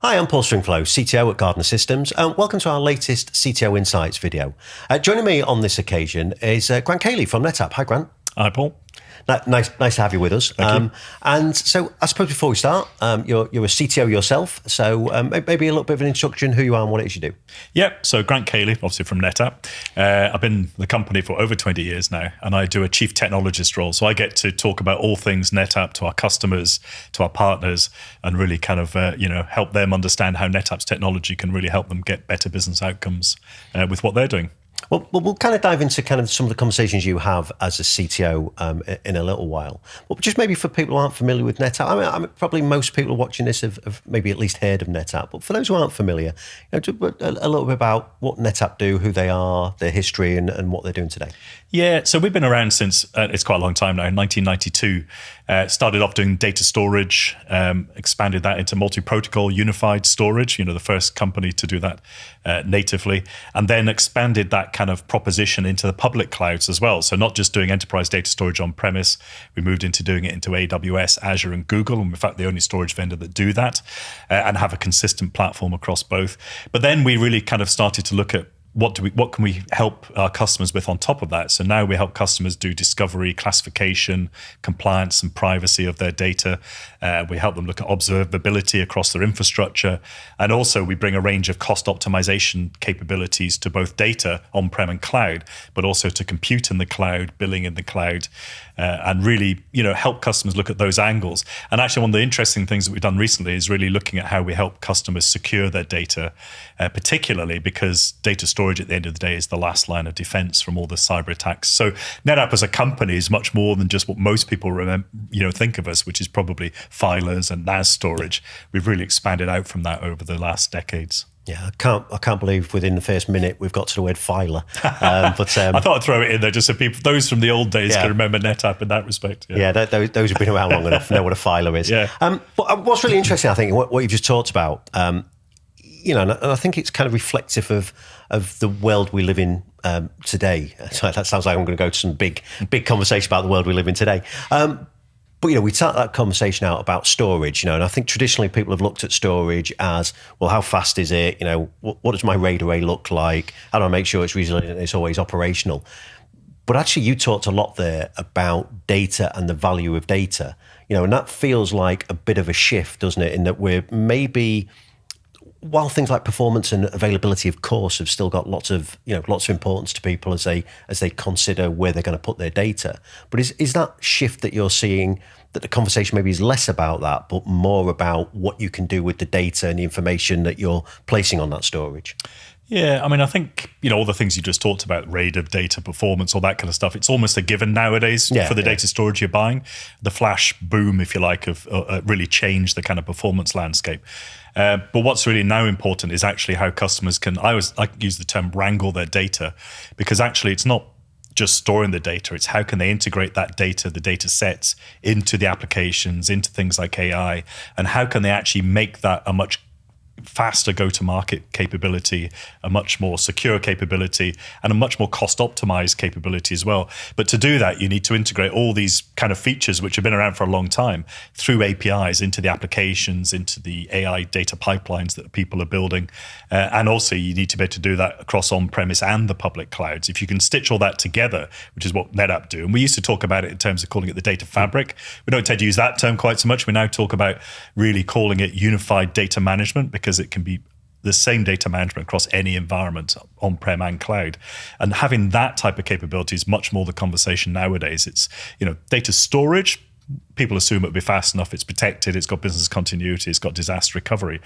Hi, I'm Paul Stringflow, CTO at Gardner Systems, and welcome to our latest CTO Insights video. Joining me on this occasion is Grant Caley from NetApp. Hi, Grant. Hi, Paul. Nice to have you with us. Thank you. And so I suppose before we start, you're a CTO yourself, so maybe a little bit of an introduction, who you are and what it is you do. Yeah, so Grant Caley, obviously from NetApp. I've been in the company for over 20 years now, and I do a chief technologist role. So I get to talk about all things NetApp to our customers, to our partners, and really kind of help them understand how NetApp's technology can really help them get better business outcomes with what they're doing. Well, we'll kind of dive into kind of some of the conversations you have as a CTO in a little while. But just maybe for people who aren't familiar with NetApp, I mean probably most people watching this have maybe at least heard of NetApp. But for those who aren't familiar, a little bit about what NetApp do, who they are, their history, and what they're doing today. Yeah, so we've been around since, it's quite a long time now, 1992. Started off doing data storage, expanded that into multi-protocol unified storage, the first company to do that natively, and then expanded that kind of proposition into the public clouds as well. So not just doing enterprise data storage on premise, we moved into doing it into AWS, Azure, and Google, and in fact the only storage vendor that do that, and have a consistent platform across both. But then we really kind of started to look at what can we help our customers with on top of that? So now we help customers do discovery, classification, compliance, and privacy of their data. We help them look at observability across their infrastructure. And also we bring a range of cost optimization capabilities to both data on-prem and cloud, but also to compute in the cloud, billing in the cloud, and really help customers look at those angles. And actually one of the interesting things that we've done recently is really looking at how we help customers secure their data, particularly because data storage at the end of the day is the last line of defense from all the cyber attacks. So NetApp as a company is much more than just what most people think of us, which is probably filers and NAS storage. We've really expanded out from that over the last decades. Yeah, I can't believe within the first minute we've got to the word filer. But I thought I'd throw it in there just so people, those from the old days, can remember NetApp in that respect. Yeah, those who've been around long enough know what a filer is. Yeah. But what's really interesting, I think, what you've just talked about, and I think it's kind of reflective of the world we live in today. So that sounds like I'm going to go to some big conversation about the world we live in today. But we start that conversation out about storage, and I think traditionally people have looked at storage as, well, how fast is it? What does my RAID array look like? How do I make sure it's resilient and it's always operational? But actually, you talked a lot there about data and the value of data, and that feels like a bit of a shift, doesn't it? In that we're maybe, while things like performance and availability, of course, have still got lots of importance to people as they consider where they're going to put their data. But is that shift that you're seeing, that the conversation maybe is less about that, but more about what you can do with the data and the information that you're placing on that storage? Yeah, I mean, I think, all the things you just talked about, RAID of data, performance, all that kind of stuff, it's almost a given nowadays for the data storage you're buying. The flash boom, if you like, of really changed the kind of performance landscape. But what's really now important is actually how customers can, I use the term wrangle their data, because actually it's not just storing the data, it's how can they integrate that data, the data sets, into the applications, into things like AI, and how can they actually make that a much faster go-to-market capability, a much more secure capability, and a much more cost-optimized capability as well. But to do that, you need to integrate all these kind of features which have been around for a long time through APIs into the applications, into the AI data pipelines that people are building. And also you need to be able to do that across on-premise and the public clouds. If you can stitch all that together, which is what NetApp do, and we used to talk about it in terms of calling it the data fabric. We don't tend to use that term quite so much. We now talk about really calling it unified data management, because it can be the same data management across any environment, on-prem and cloud. And having that type of capability is much more the conversation nowadays. It's, data storage, people assume it'll be fast enough, it's protected, it's got business continuity, it's got disaster recovery.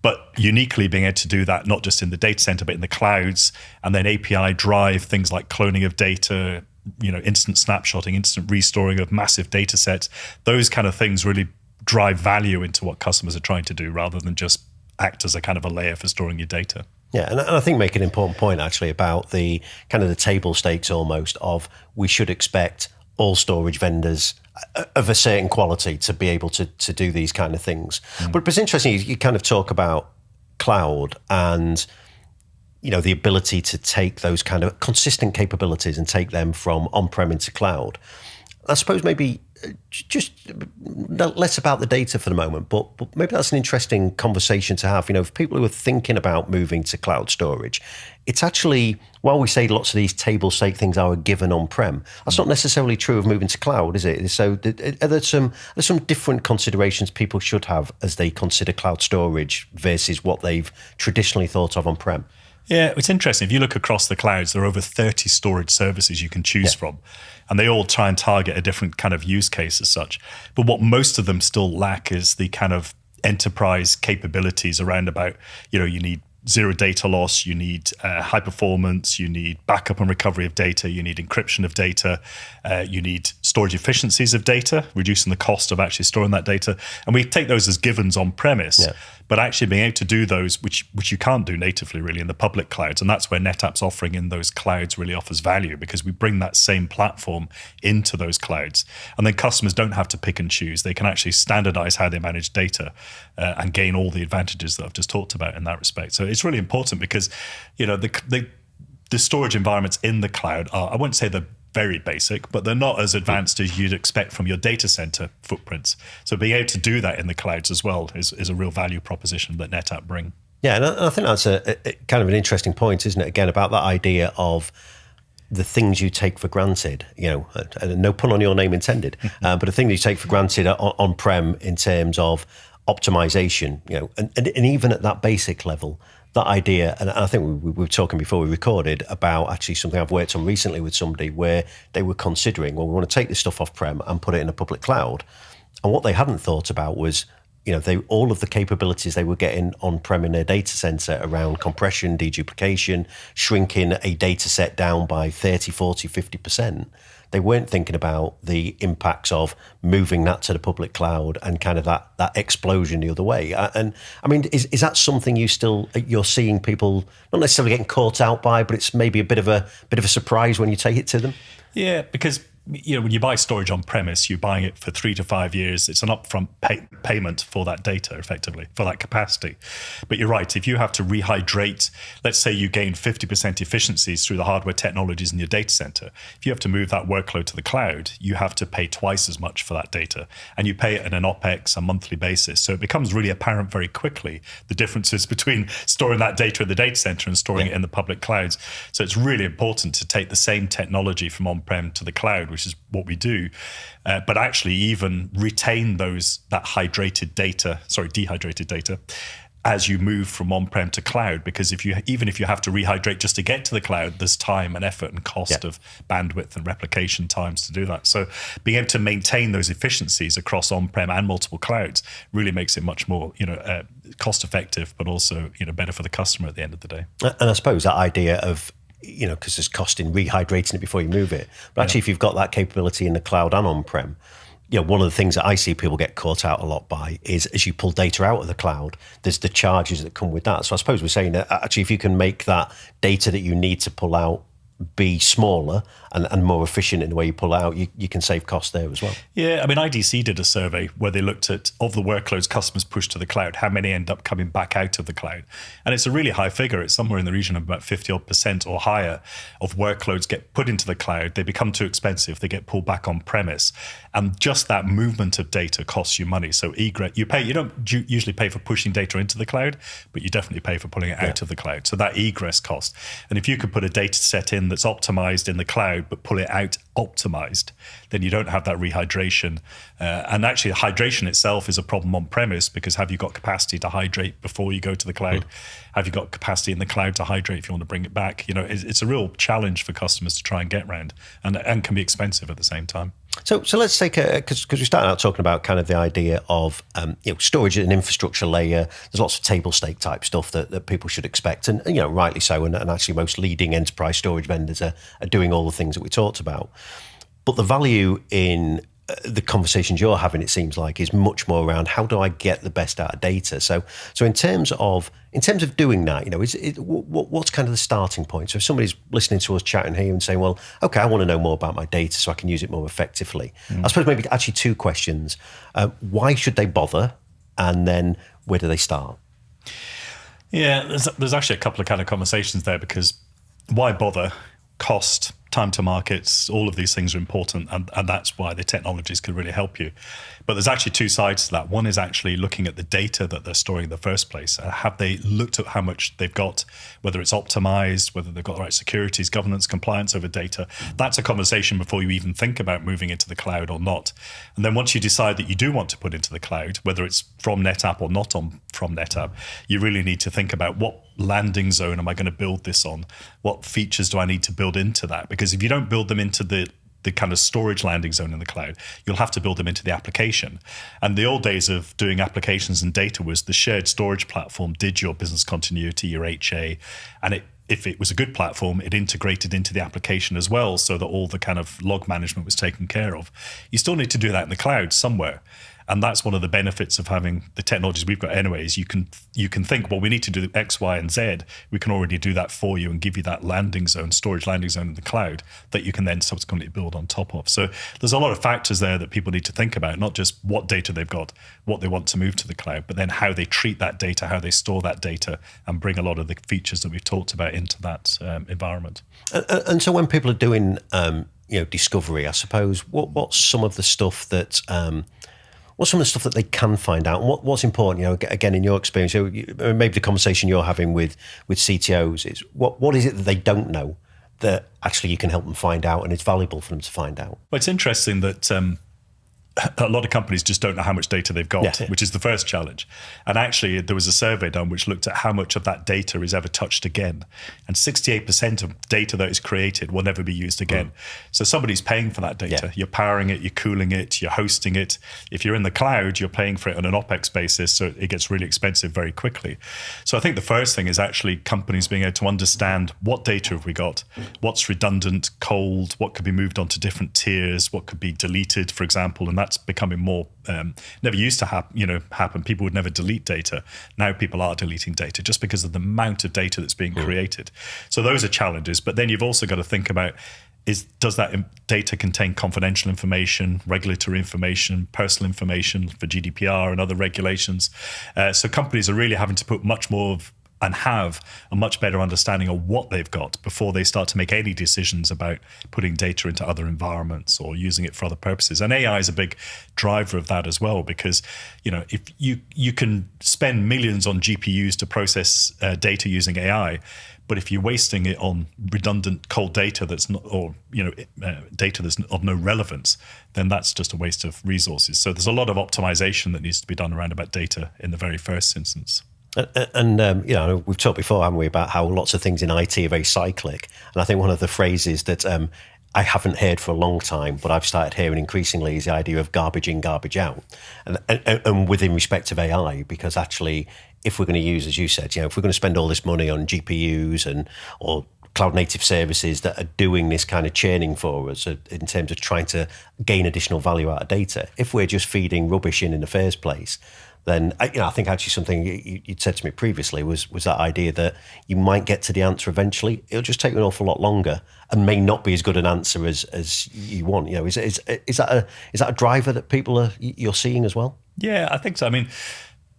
But uniquely being able to do that, not just in the data center, but in the clouds, and then API drive things like cloning of data, instant snapshotting, instant restoring of massive data sets, those kind of things really drive value into what customers are trying to do, rather than just act as a kind of a layer for storing your data. Yeah, and I think make an important point actually about the kind of the table stakes almost of, we should expect all storage vendors of a certain quality to be able to do these kind of things. But it's interesting, you kind of talk about cloud and the ability to take those kind of consistent capabilities and take them from on-prem into cloud. I suppose maybe just less about the data for the moment, but maybe that's an interesting conversation to have. For people who are thinking about moving to cloud storage, it's actually, while we say lots of these table stake things are a given on-prem, that's not necessarily true of moving to cloud, is it? So are there some different considerations people should have as they consider cloud storage versus what they've traditionally thought of on-prem? Yeah, it's interesting. If you look across the clouds, there are over 30 storage services you can choose from, and they all try and target a different kind of use case as such. But what most of them still lack is the kind of enterprise capabilities around about, you need zero data loss, you need high performance, you need backup and recovery of data, you need encryption of data, you need storage efficiencies of data, reducing the cost of actually storing that data. And we take those as givens on premise, but actually being able to do those, which you can't do natively really in the public clouds. And that's where NetApp's offering in those clouds really offers value, because we bring that same platform into those clouds. And then customers don't have to pick and choose. They can actually standardize how they manage data and gain all the advantages that I've just talked about in that respect. So it's really important because, the storage environments in the cloud are, I wouldn't say they're very basic, but they're not as advanced as you'd expect from your data center footprints. So being able to do that in the clouds as well is a real value proposition that NetApp bring. Yeah, and I think that's a kind of an interesting point, isn't it? Again, about that idea of the things you take for granted, and no pun on your name intended, but the things you take for granted on-prem in terms of optimization, and even at that basic level, that idea, and I think we were talking before we recorded about actually something I've worked on recently with somebody where they were considering, well, we want to take this stuff off-prem and put it in a public cloud. And what they hadn't thought about was, all of the capabilities they were getting on-prem in their data center around compression, deduplication, shrinking a data set down by 30, 40, 50%. They weren't thinking about the impacts of moving that to the public cloud and kind of that explosion the other way. And I mean, is that something you're seeing people not necessarily getting caught out by, but it's maybe a bit of a surprise when you take it to them? Yeah, because when you buy storage on premise, you're buying it for 3 to 5 years. It's an upfront payment for that data, effectively, for that capacity. But you're right, if you have to rehydrate, let's say you gain 50% efficiencies through the hardware technologies in your data center. If you have to move that workload to the cloud, you have to pay twice as much for that data. And you pay it on an OpEx, a monthly basis. So it becomes really apparent very quickly, the differences between storing that data in the data center and storing it in the public clouds. So it's really important to take the same technology from on-prem to the cloud, which is what we do, but actually even retain that dehydrated data as you move from on-prem to cloud, because even if you have to rehydrate just to get to the cloud, there's time and effort and cost of bandwidth and replication times to do that. So being able to maintain those efficiencies across on-prem and multiple clouds really makes it much more cost effective, but also better for the customer at the end of the day. And I suppose that idea of because there's cost in rehydrating it before you move it. But actually, if you've got that capability in the cloud and on-prem, one of the things that I see people get caught out a lot by is as you pull data out of the cloud, there's the charges that come with that. So I suppose we're saying that actually, if you can make that data that you need to pull out be smaller and more efficient in the way you pull out, you can save costs there as well. Yeah, I mean, IDC did a survey where they looked at, of the workloads customers push to the cloud, how many end up coming back out of the cloud. And it's a really high figure. It's somewhere in the region of about 50% or higher of workloads get put into the cloud. They become too expensive. They get pulled back on premise. And just that movement of data costs you money. So egress, you don't usually pay for pushing data into the cloud, but you definitely pay for pulling it out of the cloud. So that egress cost. And if you could put a data set in that's optimized in the cloud, but pull it out optimized, then you don't have that rehydration. And actually, hydration itself is a problem on premise, because have you got capacity to hydrate before you go to the cloud? Have you got capacity in the cloud to hydrate if you want to bring it back? It's a real challenge for customers to try and get around, and can be expensive at the same time. So let's take because we started out talking about kind of the idea of storage at an infrastructure layer. There's lots of table stake type stuff that people should expect, and rightly so. And actually, most leading enterprise storage vendors are doing all the things that we talked about. But the value in the conversations you're having, it seems like, is much more around how do I get the best out of data. So in terms of doing that, what's kind of the starting point? So if somebody's listening to us chatting here and saying, well, okay, I want to know more about my data so I can use it more effectively. I suppose maybe actually two questions. Why should they bother? And then where do they start? Yeah, there's actually a couple of kind of conversations there, because why bother? Cost, time to markets, all of these things are important, and that's why the technologies can really help you. But there's actually two sides to that. One is actually looking at the data that they're storing in the first place. Have they looked at how much they've got, whether it's optimized, whether they've got the right securities, governance, compliance over data? That's a conversation before you even think about moving into the cloud or not. And then once you decide that you do want to put into the cloud, whether it's from NetApp or not from NetApp, you really need to think about what landing zone am I going to build this on? What features do I need to build into that? Because if you don't build them into the kind of storage landing zone in the cloud, you'll have to build them into the application. And the old days of doing applications and data was the shared storage platform did your business continuity, your HA, and if it was a good platform, it integrated into the application as well, so that all the kind of log management was taken care of. You still need to do that in the cloud somewhere. And that's one of the benefits of having the technologies we've got anyways. You can think, well, we need to do X, Y, and Z. We can already do that for you and give you that landing zone, storage landing zone in the cloud that you can then subsequently build on top of. So there's a lot of factors there that people need to think about, not just what data they've got, what they want to move to the cloud, but then how they treat that data, how they store that data, and bring a lot of the features that we've talked about into that environment. And so when people are doing discovery, I suppose, what's some of the stuff that what's some of the stuff that they can find out, and what's important? Again, in your experience, maybe the conversation you're having with CTOs is what is it that they don't know that actually you can help them find out, and it's valuable for them to find out. Well, it's interesting that a lot of companies just don't know how much data they've got, which is the first challenge. And actually, there was a survey done which looked at how much of that data is ever touched again. And 68% of data that is created will never be used again. So somebody's paying for that data. You're powering it, you're cooling it, you're hosting it. If you're in the cloud, you're paying for it on an OpEx basis, so it gets really expensive very quickly. So I think the first thing is actually companies being able to understand what data have we got, what's redundant, cold, what could be moved onto different tiers, what could be deleted, for example, and that's becoming more, never used to happen. People would never delete data. Now people are deleting data just because of the amount of data that's being created. So those are challenges. But then you've also got to think about, does that data contain confidential information, regulatory information, personal information for GDPR and other regulations? So companies are really having to put much more of and have a much better understanding of what they've got before they start to make any decisions about putting data into other environments or using it for other purposes. And AI is a big driver of that as well, because if you can spend millions on GPUs to process data using AI, but if you're wasting it on redundant cold data that's not, or data that's of no relevance, then that's just a waste of resources. So there's a lot of optimization that needs to be done around about data in the very first instance. And we've talked before, haven't we, about how lots of things in IT are very cyclic. And I think one of the phrases that I haven't heard for a long time, but I've started hearing increasingly, is the idea of garbage in, garbage out. And within respect of AI, because actually, if we're going to use, as you said, if we're going to spend all this money on GPUs or cloud native services that are doing this kind of churning for us in terms of trying to gain additional value out of data, if we're just feeding rubbish in the first place, then I think actually something you'd said to me previously was that idea that you might get to the answer eventually. It'll just take you an awful lot longer and may not be as good an answer as you want. Is that a driver that you're seeing as well? Yeah, I think so. I mean,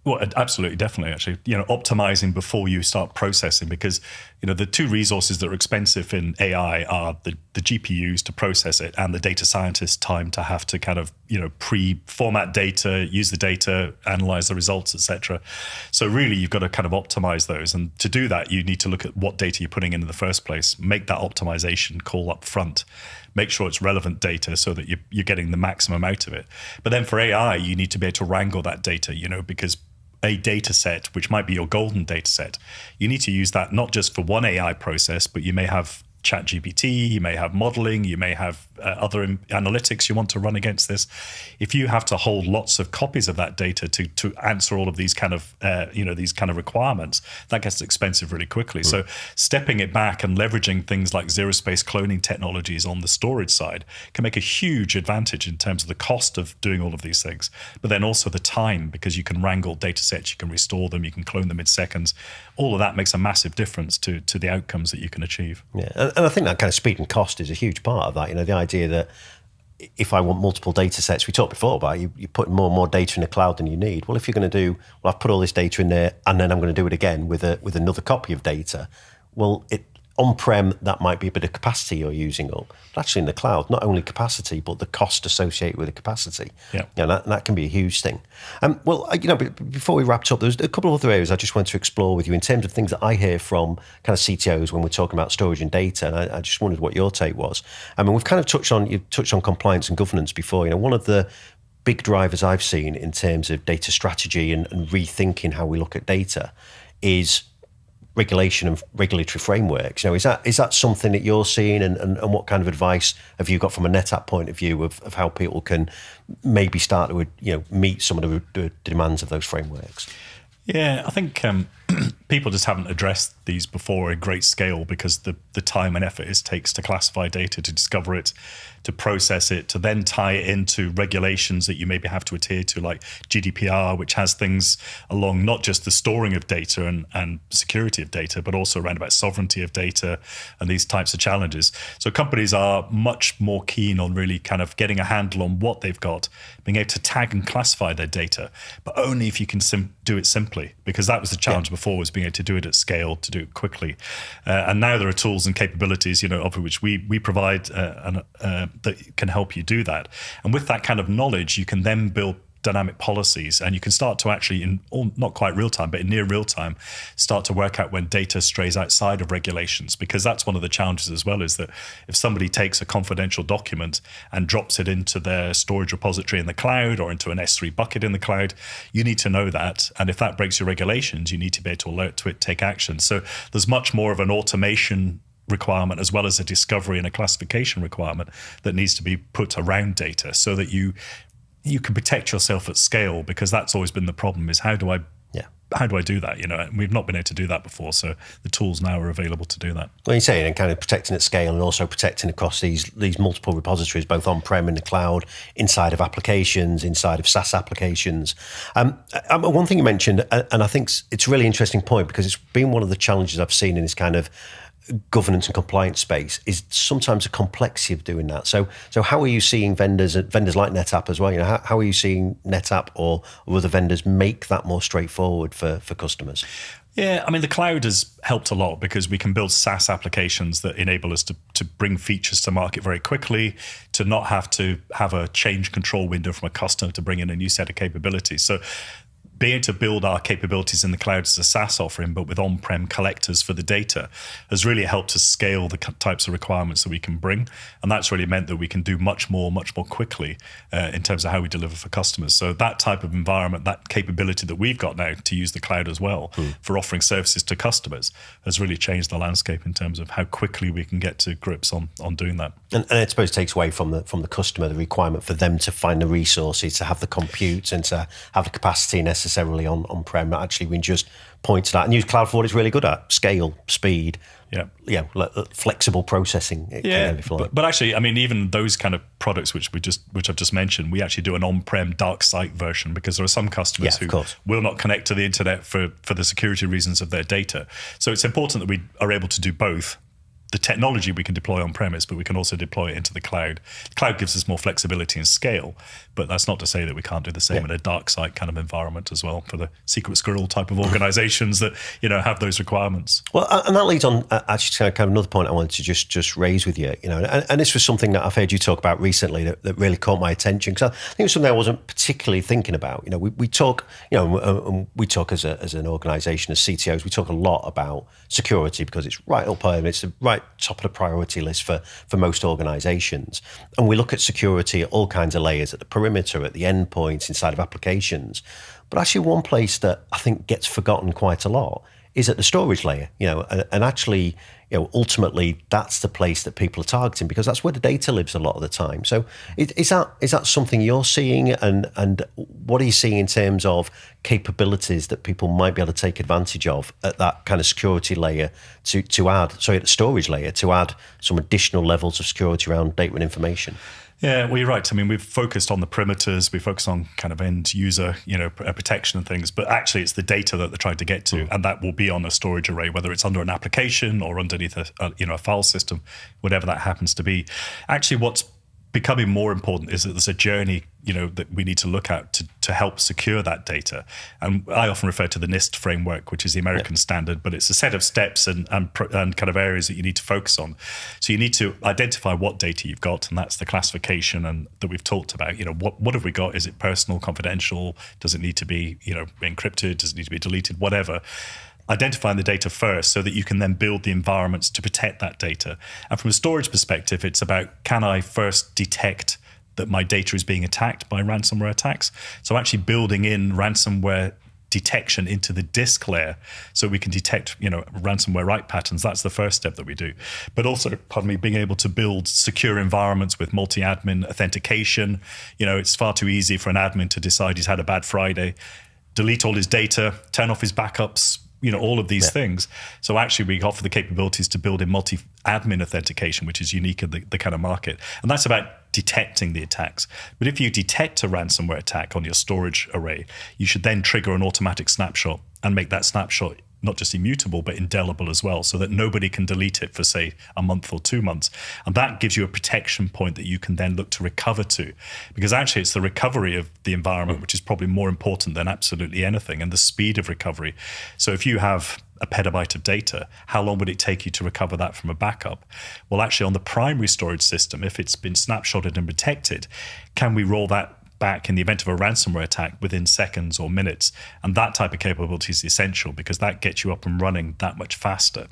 well, absolutely, definitely, actually. Optimizing before you start processing, because the two resources that are expensive in AI are the GPUs to process it and the data scientist time to have to kind of pre-format data, use the data, analyze the results, etc. So really, you've got to kind of optimize those, and to do that, you need to look at what data you're putting in the first place, make that optimization call up front, make sure it's relevant data so that you're getting the maximum out of it. But then for AI, you need to be able to wrangle that data, because a data set, which might be your golden data set, you need to use that not just for one AI process, but you may have ChatGPT, you may have modeling, you may have other analytics you want to run against this. If you have to hold lots of copies of that data to answer all of these kind of requirements, that gets expensive really quickly. So stepping it back and leveraging things like zero-space cloning technologies on the storage side can make a huge advantage in terms of the cost of doing all of these things, but then also the time, because you can wrangle data sets, you can restore them, you can clone them in seconds. All of that makes a massive difference to the outcomes that you can achieve. Yeah, and I think that kind of speed and cost is a huge part of that. The idea that if I want multiple data sets, we talked before about you're putting more and more data in the cloud than you need. Well, if you're going to I've put all this data in there and then I'm going to do it again with another copy of data. Well, on-prem, that might be a bit of capacity you're using up. But actually in the cloud, not only capacity, but the cost associated with the capacity. Yeah. That can be a huge thing. But before we wrapped up, there's a couple of other areas I just want to explore with you in terms of things that I hear from kind of CTOs when we're talking about storage and data. And I just wondered what your take was. I mean, we've kind of touched on compliance and governance before. One of the big drivers I've seen in terms of data strategy and rethinking how we look at data is regulation and regulatory frameworks. Is that something that you're seeing, and what kind of advice have you got from a NetApp point of view of how people can maybe start to meet some of the demands of those frameworks? Yeah, I think people just haven't addressed these before at great scale because the time and effort it takes to classify data, to discover it, to process it, to then tie it into regulations that you maybe have to adhere to, like GDPR, which has things along not just the storing of data and security of data, but also around about sovereignty of data and these types of challenges. So companies are much more keen on really kind of getting a handle on what they've got, being able to tag and classify their data, but only if you can do it simply, because that was the challenge before, was being able to do it at scale, to do it quickly. And now there are tools and capabilities, of which we provide that can help you do that. And with that kind of knowledge, you can then build dynamic policies, and you can start to actually, not quite real time, but in near real time, start to work out when data strays outside of regulations, because that's one of the challenges as well, is that if somebody takes a confidential document and drops it into their storage repository in the cloud or into an S3 bucket in the cloud, you need to know that. And if that breaks your regulations, you need to be able to alert to it, take action. So there's much more of an automation requirement as well as a discovery and a classification requirement that needs to be put around data so that you can protect yourself at scale, because that's always been the problem, is how do I do that? And we've not been able to do that before. So the tools now are available to do that. Well, you're saying, and kind of protecting at scale and also protecting across these multiple repositories, both on-prem and the cloud, inside of applications, inside of SaaS applications. One thing you mentioned, and I think it's a really interesting point, because it's been one of the challenges I've seen in this kind of governance and compliance space, is sometimes the complexity of doing that. So how are you seeing vendors like NetApp as well? How are you seeing NetApp or other vendors make that more straightforward for customers? Yeah, I mean, the cloud has helped a lot because we can build SaaS applications that enable us to bring features to market very quickly, to not have to have a change control window from a customer to bring in a new set of capabilities. So being able to build our capabilities in the cloud as a SaaS offering, but with on-prem collectors for the data, has really helped us scale the types of requirements that we can bring. And that's really meant that we can do much more quickly in terms of how we deliver for customers. So that type of environment, that capability that we've got now to use the cloud as well for offering services to customers, has really changed the landscape in terms of how quickly we can get to grips on doing that. And I suppose it takes away from the customer the requirement for them to find the resources, to have the compute and to have the capacity necessarily on-prem. Actually, we can just point to that and use Cloud for what it's really good at: scale, speed, flexible processing. But actually, I mean, even those kind of products which I've just mentioned, we actually do an on-prem dark site version, because there are some customers who will not connect to the internet for the security reasons of their data. So it's important that we are able to do both. The technology we can deploy on premise, but we can also deploy it into the cloud. The cloud gives us more flexibility and scale, but that's not to say that we can't do the same in a dark site kind of environment as well for the secret squirrel type of organizations that have those requirements. Well, and that leads on actually to kind of another point I wanted to just raise with you. And this was something that I've heard you talk about recently that really caught my attention, because I think it was something I wasn't particularly thinking about. We talk, we talk as an organization, as CTOs, we talk a lot about security because it's right up there and it's the right top of the priority list for most organizations. And we look at security at all kinds of layers, at the perimeter, at the endpoints, inside of applications. But actually one place that I think gets forgotten quite a lot is at the storage layer, and actually, ultimately that's the place that people are targeting, because that's where the data lives a lot of the time. So is that something you're seeing, and what are you seeing in terms of capabilities that people might be able to take advantage of at that kind of security layer to add, at the storage layer, to add some additional levels of security around data and information? Yeah, well, you're right. I mean, we've focused on the perimeters, we focus on kind of end user, protection and things, but actually it's the data that they're trying to get to, and that will be on a storage array, whether it's under an application or underneath a file system, whatever that happens to be. Actually, what's becoming more important is that there's a journey, that we need to look at to help secure that data. And I often refer to the NIST framework, which is the American standard, but it's a set of steps and kind of areas that you need to focus on. So you need to identify what data you've got, and that's the classification and that we've talked about. What have we got? Is it personal, confidential? Does it need to be, encrypted? Does it need to be deleted? Whatever. Identifying the data first so that you can then build the environments to protect that data. And from a storage perspective, it's about, can I first detect that my data is being attacked by ransomware attacks? So actually building in ransomware detection into the disk layer so we can detect, ransomware write patterns. That's the first step that we do. But also, being able to build secure environments with multi-admin authentication. It's far too easy for an admin to decide he's had a bad Friday, delete all his data, turn off his backups, all of these things. So actually we offer the capabilities to build in multi-admin authentication, which is unique in the kind of market. And that's about detecting the attacks. But if you detect a ransomware attack on your storage array, you should then trigger an automatic snapshot and make that snapshot not just immutable, but indelible as well, so that nobody can delete it for, say, a month or 2 months. And that gives you a protection point that you can then look to recover to. Because actually it's the recovery of the environment, which is probably more important than absolutely anything, and the speed of recovery. So if you have a petabyte of data, how long would it take you to recover that from a backup? Well, actually on the primary storage system, if it's been snapshotted and protected, can we roll that back in the event of a ransomware attack within seconds or minutes? And that type of capability is essential because that gets you up and running that much faster.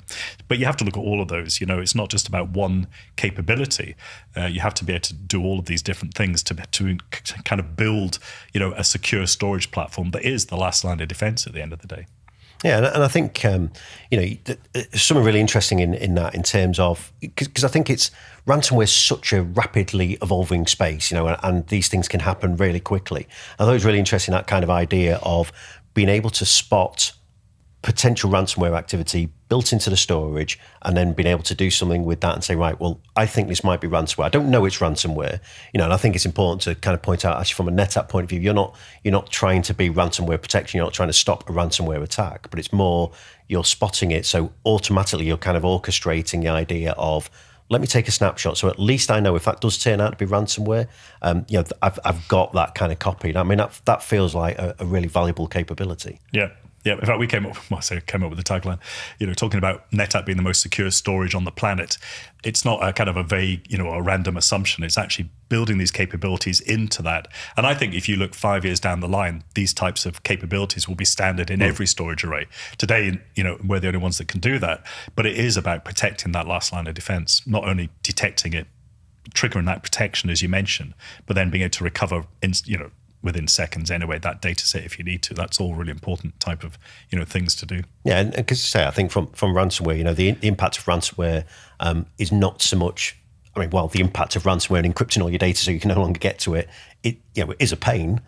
But you have to look at all of those. It's not just about one capability. You have to be able to do all of these different things to kind of build, a secure storage platform that is the last line of defense at the end of the day. Yeah, and I think there's something really interesting in that, in terms of, because I think ransomware is such a rapidly evolving space, and these things can happen really quickly. I thought it was really interesting, that kind of idea of being able to spot potential ransomware activity built into the storage, and then being able to do something with that and say, right, well, I think this might be ransomware. I don't know it's ransomware, and I think it's important to kind of point out, actually, from a NetApp point of view, you're not trying to be ransomware protection. You're not trying to stop a ransomware attack, but it's more you're spotting it. So automatically you're kind of orchestrating the idea of, let me take a snapshot, so at least I know if that does turn out to be ransomware, I've got that kind of copied. I mean, that feels like a really valuable capability. Yeah. Yeah, in fact, we came up with the tagline, talking about NetApp being the most secure storage on the planet. It's not a kind of a vague, a random assumption. It's actually building these capabilities into that. And I think if you look 5 years down the line, these types of capabilities will be standard in every storage array. Today, we're the only ones that can do that. But it is about protecting that last line of defense, not only detecting it, triggering that protection, as you mentioned, but then being able to recover, within seconds anyway, that data set if you need to. That's all really important type of things to do. Yeah, and because I think from ransomware, the impact of ransomware is not so much. The impact of ransomware and encrypting all your data so you can no longer get to it. It is a pain.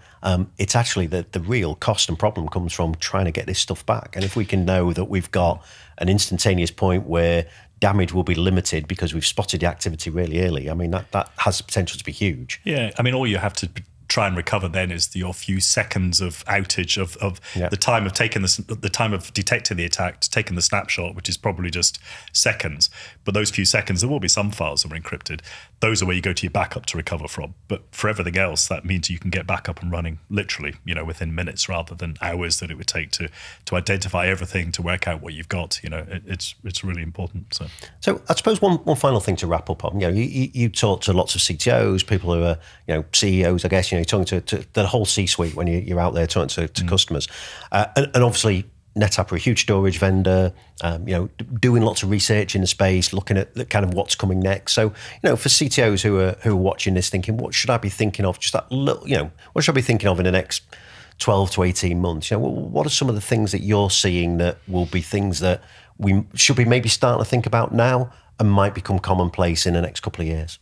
It's actually the real cost and problem comes from trying to get this stuff back. And if we can know that we've got an instantaneous point where damage will be limited because we've spotted the activity really early, that has the potential to be huge. Yeah, all you have to try and recover then is your few seconds of outage of the time of taking the time of detecting the attack, taking the snapshot, which is probably just seconds. But those few seconds, there will be some files that are encrypted. Those are where you go to your backup to recover from. But for everything else, that means you can get back up and running literally, within minutes rather than hours that it would take to identify everything, to work out what you've got. It's really important. So I suppose one final thing to wrap up on. You talk to lots of CTOs, people who are CEOs, I guess. You're talking to the whole C-suite when you're out there talking to customers, and obviously NetApp are a huge storage vendor, doing lots of research in the space, looking at the kind of what's coming next. So, for CTOs who are watching this, thinking, what should I be thinking of? Just that little, what should I be thinking of in the next 12 to 18 months? What are some of the things that you're seeing that will be things that we should be maybe starting to think about now and might become commonplace in the next couple of years?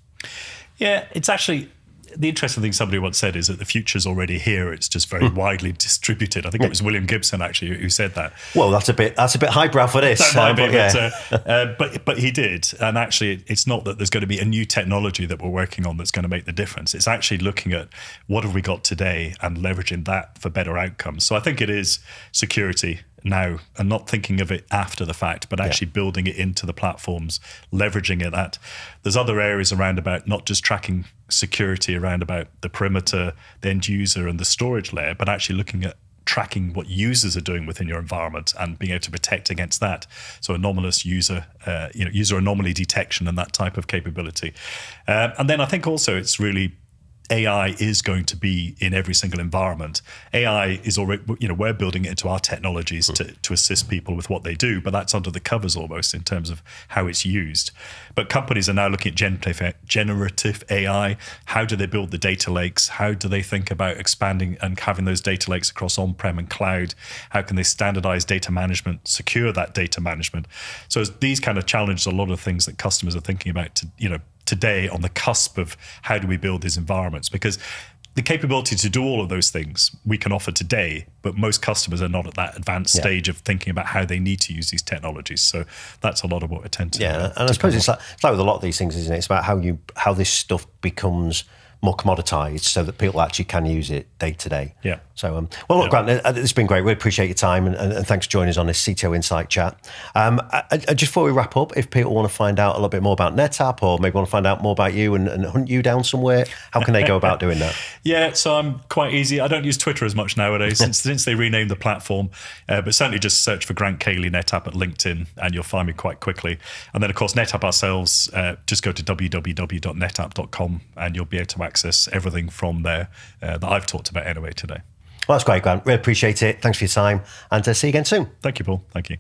Yeah, it's actually, the interesting thing somebody once said is that the future's already here. It's just very widely distributed. I think it was William Gibson actually who said that. Well, that's a bit highbrow for this. But he did. And actually, it's not that there's going to be a new technology that we're working on that's going to make the difference. It's actually looking at what have we got today and leveraging that for better outcomes. So I think it is security, now and not thinking of it after the fact, but actually building it into the platforms, leveraging it. That there's other areas around about not just tracking security around about the perimeter, the end user and the storage layer, but actually looking at tracking what users are doing within your environment and being able to protect against that. So anomalous user anomaly detection and that type of capability. And then I think also it's really AI is going to be in every single environment. AI is already, we're building it into our technologies to assist people with what they do, but that's under the covers almost in terms of how it's used. But companies are now looking at generative AI. How do they build the data lakes? How do they think about expanding and having those data lakes across on-prem and cloud? How can they standardize data management, secure that data management? So these kind of challenges, a lot of things that customers are thinking about today on the cusp of how do we build these environments, because the capability to do all of those things we can offer today, but most customers are not at that advanced stage of thinking about how they need to use these technologies. So that's a lot of what we tend to and I suppose it's like with a lot of these things, isn't it? It's about how this stuff becomes more commoditized so that people actually can use it day to day. Yeah. So, look, Grant, it's been great. We appreciate your time and thanks for joining us on this CTO Insight chat. Just before we wrap up, if people want to find out a little bit more about NetApp or maybe want to find out more about you and hunt you down somewhere, how can they go about doing that? Yeah, so I'm quite easy. I don't use Twitter as much nowadays since they renamed the platform, but certainly just search for Grant Caley NetApp at LinkedIn and you'll find me quite quickly. And then, of course, NetApp ourselves, just go to www.netapp.com and you'll be able to access everything from there that I've talked about anyway today. Well, that's great, Grant. Really appreciate it. Thanks for your time and see you again soon. Thank you, Paul. Thank you.